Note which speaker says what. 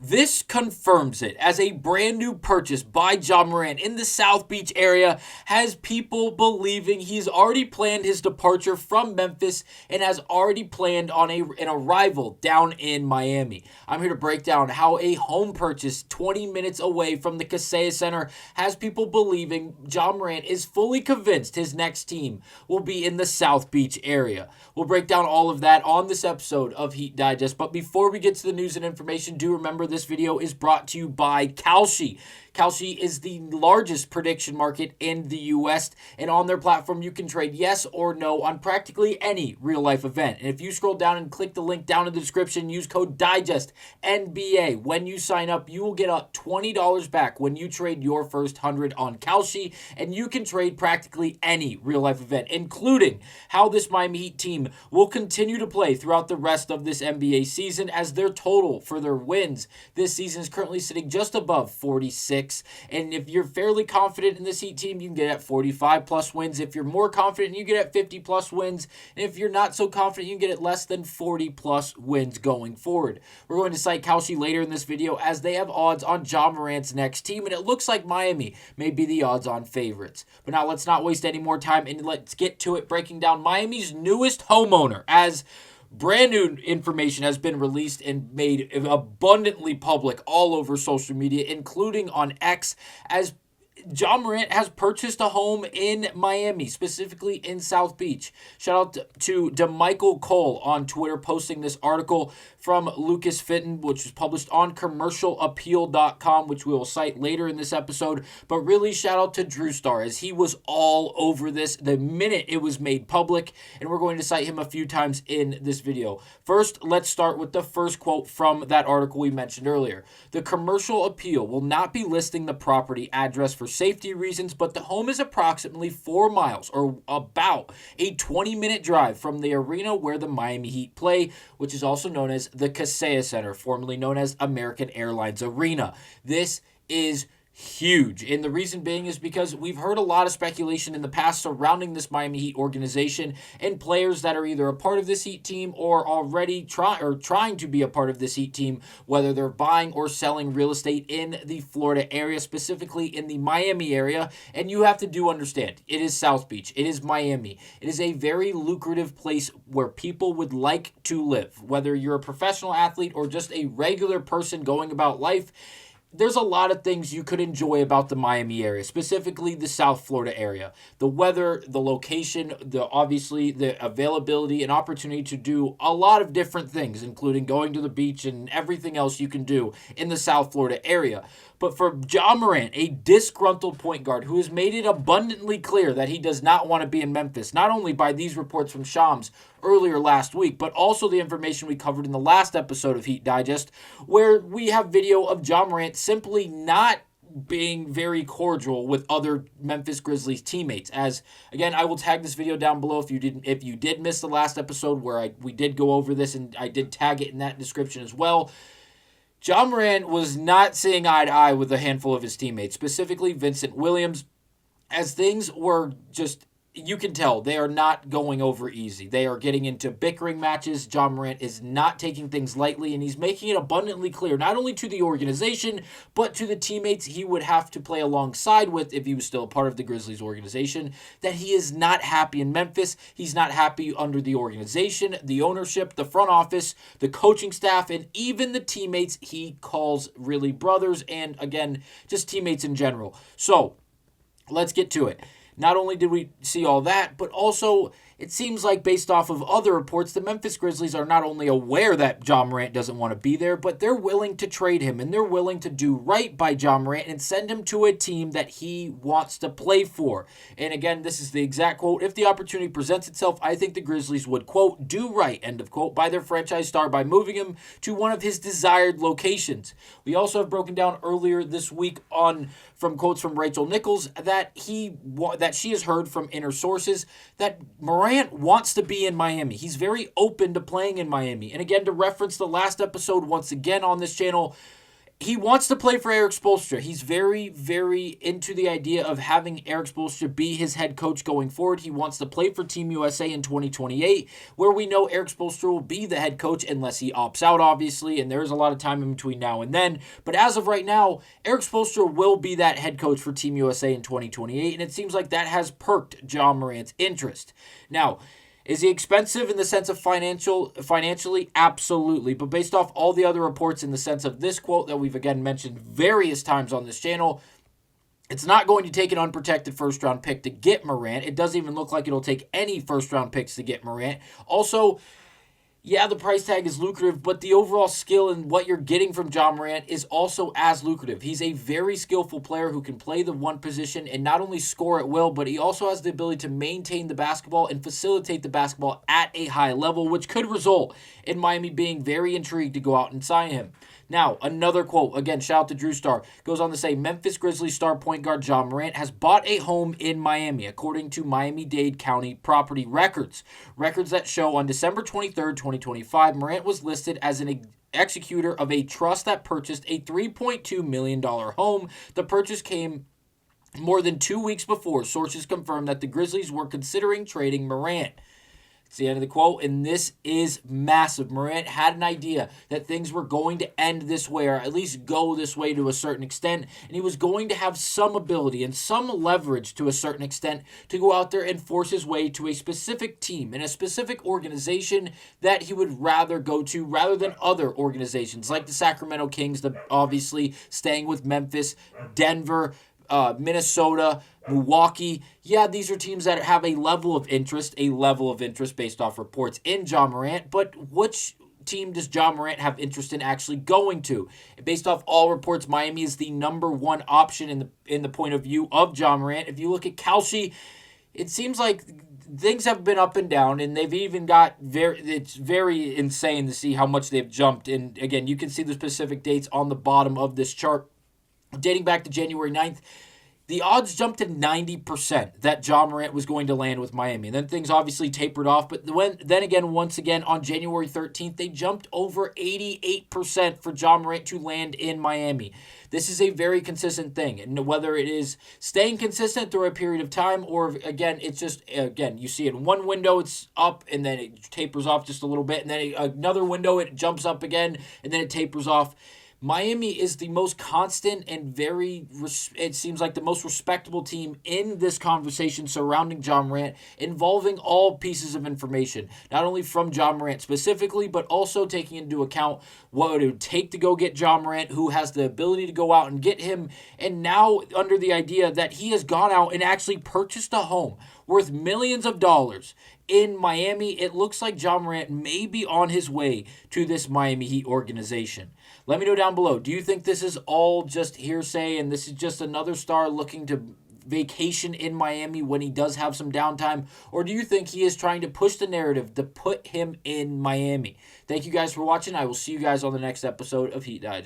Speaker 1: This confirms it, as a brand new purchase by Ja Morant in the South Beach area has people believing he's already planned his departure from Memphis and has already planned on an arrival down in Miami. I'm here to break down how a home purchase 20 minutes away from the Kaseya Center has people believing Ja Morant is fully convinced his next team will be in the South Beach area. We'll break down all of that on this episode of Heat Digest, but before we get to the news and information, do remember this video is brought to you by Kalshi. Kalshi is the largest prediction market in the U.S., and on their platform, you can trade yes or no on practically any real-life event. And if you scroll down and click the link down in the description, use code DIGESTNBA. When you sign up, you will get up $20 back when you trade your first 100 on Kalshi, and you can trade practically any real-life event, including how this Miami Heat team will continue to play throughout the rest of this NBA season, as their total for their wins this season is currently sitting just above 46. And if you're fairly confident in this Heat team, you can get at 45 plus wins. If you're more confident, you get at 50 plus wins. And if you're not so confident, you can get at less than 40 plus wins going forward. We're going to cite Kalshi later in this video, as they have odds on Ja Morant's next team, and it looks like Miami may be the odds-on favorites. But now let's not waste any more time and let's get to it, breaking down Miami's newest homeowner, as brand new information has been released and made abundantly public all over social media, including on X, as Ja Morant has purchased a home in Miami, specifically in South Beach. Shout out to DeMichael Cole on Twitter posting this article from Lucas Fitton, which was published on commercialappeal.com, which we will cite later in this episode. But really, shout out to Drew Star, as he was all over this the minute it was made public, and we're going to cite him a few times in this video. First, let's start with the first quote from that article we mentioned earlier. The commercial appeal will not be listing the property address for safety reasons, but the home is approximately 4 miles, or about a 20-minute drive from the arena where the Miami Heat play, which is also known as the Kaseya Center, formerly known as American Airlines Arena. This is huge, and the reason being is because we've heard a lot of speculation in the past surrounding this Miami Heat organization and players that are either a part of this Heat team or already trying to be a part of this Heat team, whether they're buying or selling real estate in the Florida area, specifically in the Miami area. And you have to understand, it is South Beach, it is Miami, it is a very lucrative place where people would like to live, whether you're a professional athlete or just a regular person going about life. There's a lot of things you could enjoy about the Miami area, specifically the South Florida area. The weather, the location, obviously the availability and opportunity to do a lot of different things, including going to the beach and everything else you can do in the South Florida area. But for Ja Morant, a disgruntled point guard who has made it abundantly clear that he does not want to be in Memphis, not only by these reports from Shams earlier last week, but also the information we covered in the last episode of Heat Digest, where we have video of Ja Morant simply not being very cordial with other Memphis Grizzlies teammates. As again, I will tag this video down below if you did miss the last episode where we did go over this, and I did tag it in that description as well. Ja Morant was not seeing eye to eye with a handful of his teammates, specifically Vincent Williams, as things were just, you can tell they are not going over easy. They are getting into bickering matches. Ja Morant is not taking things lightly, and he's making it abundantly clear, not only to the organization, but to the teammates he would have to play alongside with if he was still a part of the Grizzlies organization, that he is not happy in Memphis. He's not happy under the organization, the ownership, the front office, the coaching staff, and even the teammates he calls really brothers, and again, just teammates in general. So, let's get to it. Not only did we see all that, but also it seems like, based off of other reports, the Memphis Grizzlies are not only aware that Ja Morant doesn't want to be there, but they're willing to trade him, and they're willing to do right by Ja Morant and send him to a team that he wants to play for. And again, this is the exact quote: "If the opportunity presents itself, I think the Grizzlies would, quote, do right, end of quote, by their franchise star by moving him to one of his desired locations." We also have broken down earlier this week from quotes from Rachel Nichols that she has heard from inner sources that Morant wants to be in Miami. He's very open to playing in Miami. And again, to reference the last episode once again on this channel, he wants to play for Eric Spoelstra. He's very, very into the idea of having Eric Spoelstra be his head coach going forward. He wants to play for Team USA in 2028, where we know Eric Spoelstra will be the head coach unless he opts out, obviously, and there's a lot of time in between now and then. But as of right now, Eric Spoelstra will be that head coach for Team USA in 2028, and it seems like that has perked Ja Morant's interest. Now, is he expensive in the sense of financially? Absolutely. But based off all the other reports in the sense of this quote that we've again mentioned various times on this channel, it's not going to take an unprotected first-round pick to get Morant. It doesn't even look like it'll take any first-round picks to get Morant. Also, yeah, the price tag is lucrative, but the overall skill and what you're getting from Ja Morant is also as lucrative. He's a very skillful player who can play the one position and not only score at will, but he also has the ability to maintain the basketball and facilitate the basketball at a high level, which could result in Miami being very intrigued to go out and sign him. Now, another quote, again, shout out to Drew Star, goes on to say, Memphis Grizzlies star point guard Ja Morant has bought a home in Miami, according to Miami-Dade County property records. Records that show on December 23rd, 2025, Morant was listed as an executor of a trust that purchased a $3.2 million home. The purchase came more than 2 weeks before sources confirmed that the Grizzlies were considering trading Morant. It's the end of the quote, and this is massive. Morant had an idea that things were going to end this way, or at least go this way to a certain extent, and he was going to have some ability and some leverage to a certain extent to go out there and force his way to a specific team and a specific organization that he would rather go to rather than other organizations like the Sacramento Kings, obviously staying with Memphis, Denver, Minnesota, Milwaukee. Yeah, these are teams that have a level of interest based off reports in Ja Morant, but which team does Ja Morant have interest in actually going to? Based off all reports, Miami is the number one option in the point of view of Ja Morant. If you look at Kalshi, it seems like things have been up and down, and they've even got it's very insane to see how much they've jumped. And again, you can see the specific dates on the bottom of this chart. Dating back to January 9th, the odds jumped to 90% that Ja Morant was going to land with Miami. And then things obviously tapered off. But once again, on January 13th, they jumped over 88% for Ja Morant to land in Miami. This is a very consistent thing. And whether it is staying consistent through a period of time or, again, it's just, you see it in one window, it's up, and then it tapers off just a little bit. And then another window, it jumps up again, and then it tapers off. Miami is the most constant and it seems like the most respectable team in this conversation surrounding Ja Morant, involving all pieces of information, not only from Ja Morant specifically, but also taking into account what it would take to go get Ja Morant, who has the ability to go out and get him, and now under the idea that he has gone out and actually purchased a home worth millions of dollars in Miami. It looks like Ja Morant may be on his way to this Miami Heat organization. Let me know down below. Do you think this is all just hearsay and this is just another star looking to vacation in Miami when he does have some downtime? Or do you think he is trying to push the narrative to put him in Miami? Thank you guys for watching. I will see you guys on the next episode of Heat Digest.